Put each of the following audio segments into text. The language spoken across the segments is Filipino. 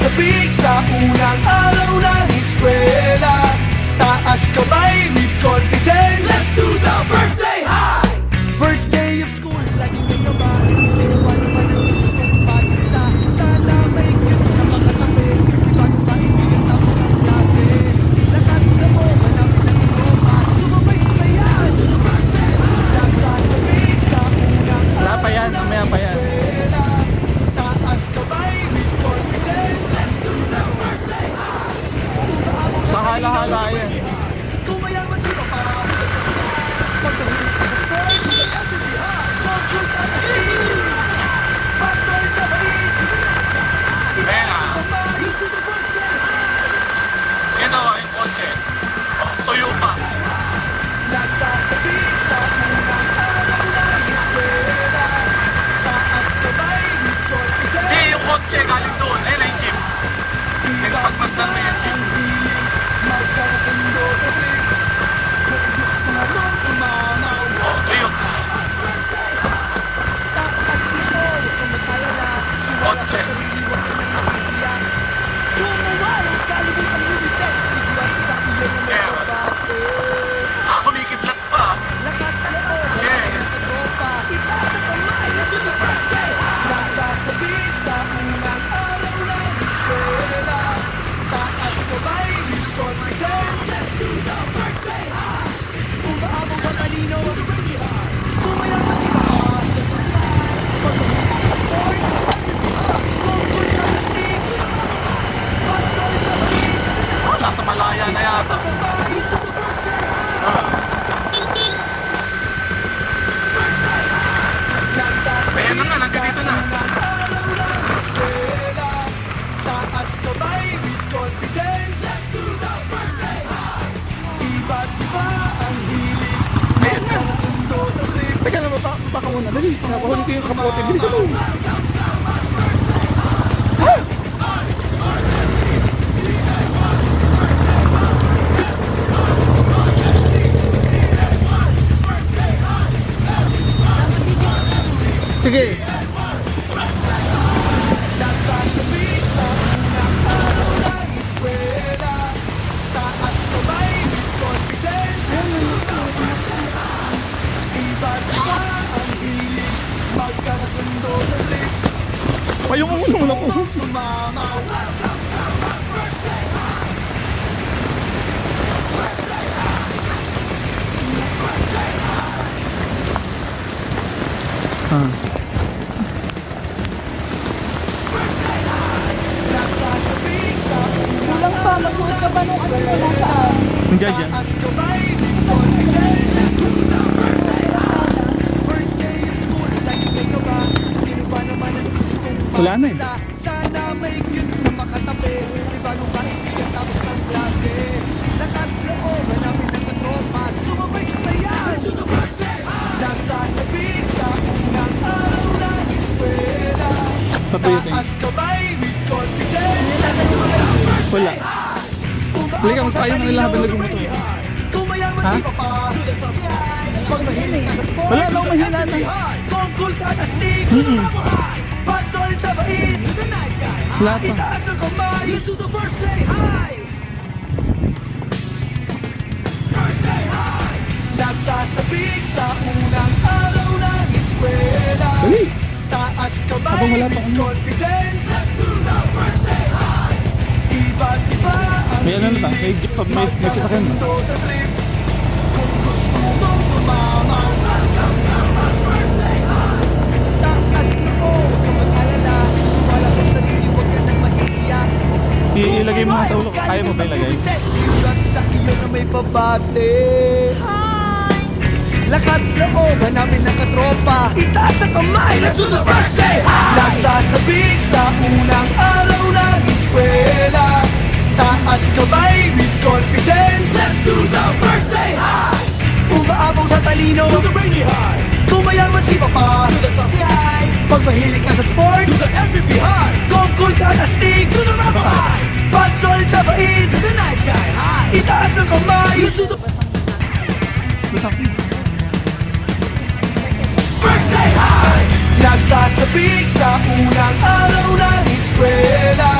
Nasasabik sa unang araw ng eskwela. Taas kamay with confidence. Let's do the first day high. First day of school, lagi may kaba. Sino ba naman ang gustong mag-isa? Sana may cute na makatabi. Bago pa ibigan tapos ng klase. Lakas na mo, malapit na itropa. Sumabay sa saya. Let's do the first day high. Nasasabik sa unang Wala pa yan, mamaya pa yan. taas kamay with confidence. Let's do the first day high. Sa hala-hala yan. Tumayaman si Papa. Pagdahilig ka sa sports, control ka na steam. Pagsalit sa bait, itaas ang kamay to the first day high. Yan o, yung kotse. Tuyo pa. Nasasabi sa unang araw ng eskwela. Taas kamay with confidence. Hindi, yung kotse galing doon. Ayun na yung jeep. Nagpagmasdan na yung jeep. Magkakasundo sa trip. Kung gusto mo sumamaw, Oh, tuyo. taas nito, huwag kang mag-alala. Iwala sa sarili, huwag kang nag-iiyak. Kumawal, huwag kalimutan lumitin. Siguran sa iyo ng mga bate. Ako nikidlat pa. Lakas na o, Yes. sa tropa. Itaas ang kamay, let's do the first day. Nasasabi sa unang araw ng eskwela. Taas kamay with confidence. Let's do the first day high. Umaabot sa talino, tumayaman si Papa. Pagdahilig sa sports, control ka na stick. Pagsalit sa bait, Wala sa malaya na yata. kamay to the first day high. Ayan na nga, nandito na. Araw ng eskwela. Taas kamay with confidence. Let's do the first day high. Iba't iba ang hilig. Ayan na. Magkakasundo sa trip. Teka na, baka muna. Dali, napahuli ko yung kapote. Bilisan mo. Sige. Nasasabi sa unang araw ng eskwela. Taas kamay with confidence. Iba't iba ang hilig. Magkakasundo sa trip. Payong ang ulo ko. Sumamaw. Nasasabi sa Kulang pa, magsuot ka pa nung ano na nasaan. Nandiyan dyan. taas kamay with confidence. First day of school, lagi may kaba. Sino ba naman ang gustong Wala na eh. mag-isa? Sana may cute na makatabi. May bagong kaibigan tapos ng klase. Lakas loob, hanapin ng katropa. Sumabay sa saya. Nasasabi sa unang araw ng eskwela. Patuyo tayo. Taas kamay with confidence. Wala. Halika, magpayo na nila habang nagumuto. Tumayaman si Papa. Pag mahilig ka sa sports, Wala, wala, mahina na. Tungkol ka na stick. Pag solid sa bait, Wala pa. itaas ang kamay to the first day high. First day high. Nasasabik sa unang araw ng eskwela. Dali. Taas kamay Habang wala pa with ano. confidence. Let's do the first day high. Iba't iba ang May ano na ba? May jeep pa, may sasakyan na. magkakasundo sa trip. Kung gusto mong sumamaw, welcome to my first day high. Taas na o, huwag kang mag-alala. Wala sa sarili, huwag ka nang mahihiyak. Ilagay mo nga sa ulo. Kaya mo ba ilagay? Siguran sa iyo na may pabate. Lakas loob, hanapin ng katropa. Itaas ang kamay, let's do the first day high. Nasasabik sa unang araw ng eskwela. Taas kamay with confidence. Let's do the first day high. Umaabang sa talino, to the brainy high. Tumayaman si Papa, to the saucy high. Pag mahilig ka sa sports, to the MVP high. Tungkol ka na stick, to the rubber high. Pag solid sa bait, to the nice guy high. Itaas ang kamay, to the first day high. Nasasabik sa unang araw ng eskwela.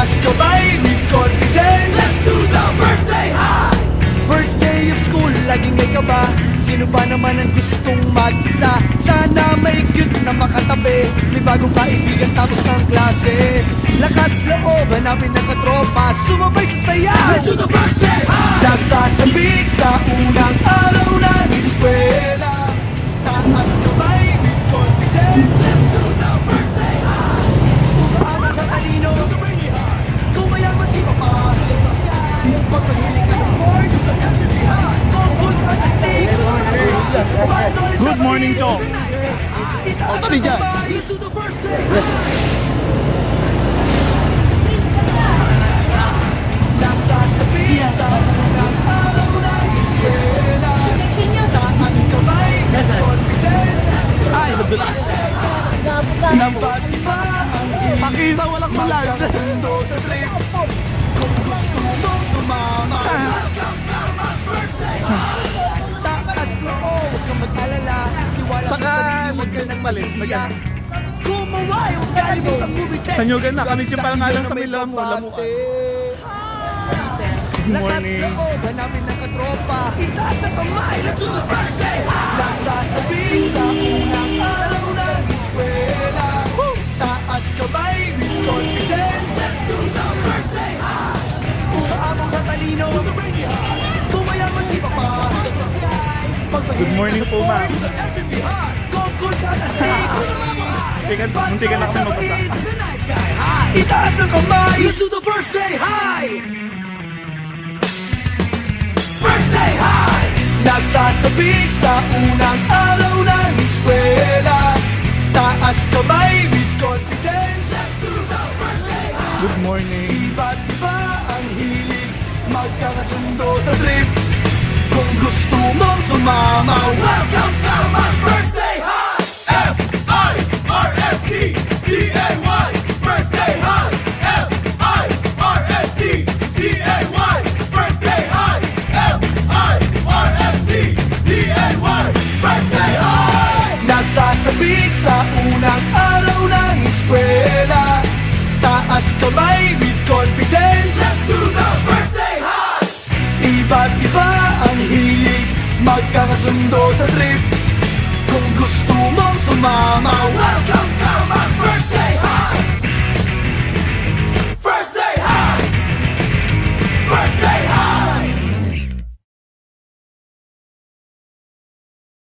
Taas kamay with confidence. Let's do the first day high. First day of school, laging may kaba. Sino ba naman ang gustong mag-isa? Sana may cute na makatabi. May bagong kaibigan tapos ng klase. Lakas loob, hanapin ng katropa. Sumabay sa saya. Let's do the first day high. Nasasabik sa unang araw ng eskwela. Taas kamay with confidence. Let's do the first day high. Umaabang sa talino. Kung mayaman si Papa. Pag mahilig ka sa sports, tungkol ka na stick. Good morning, Chong. Itaas ang kamay to the first day. Nasasabi sa unang araw ng eskwela. Taas kamay, confidence. Ay, nadulas. Nabati pa ang Pakita, walang bulag. Sundo sa trip. Kung gusto mong sumama, welcome to my first day. Taas na huwag kang mag-alala. Tiwala sa Saka, sarili, huwag ka nang maliiyak. Kumaway, huwag kalimutan bumigay. Sa Nyugan na, kami yung pala nga lang sa may lamuan. Lakas morning. na o, hanapin ng katropa. Itaas ang kamay, let's do the first day. Nasasabi sa unang araw ng eskwela. Taas kamay with confidence. Let's do the first day high. Umaabang sa talino. Kumayaman si Papa. Good morning po, ma'am. Tungkol ka na stick. Munti ka na kasi mabasa. Itaas ang kamay, let's do the first day high. First day high. Nasasabik sa unang araw ng eskwela. Taas kamay with confidence. Let's do the first day high. Good morning. Iba't iba ang hilig, magkakasundo sa trip. Kung gusto mong sumama, welcome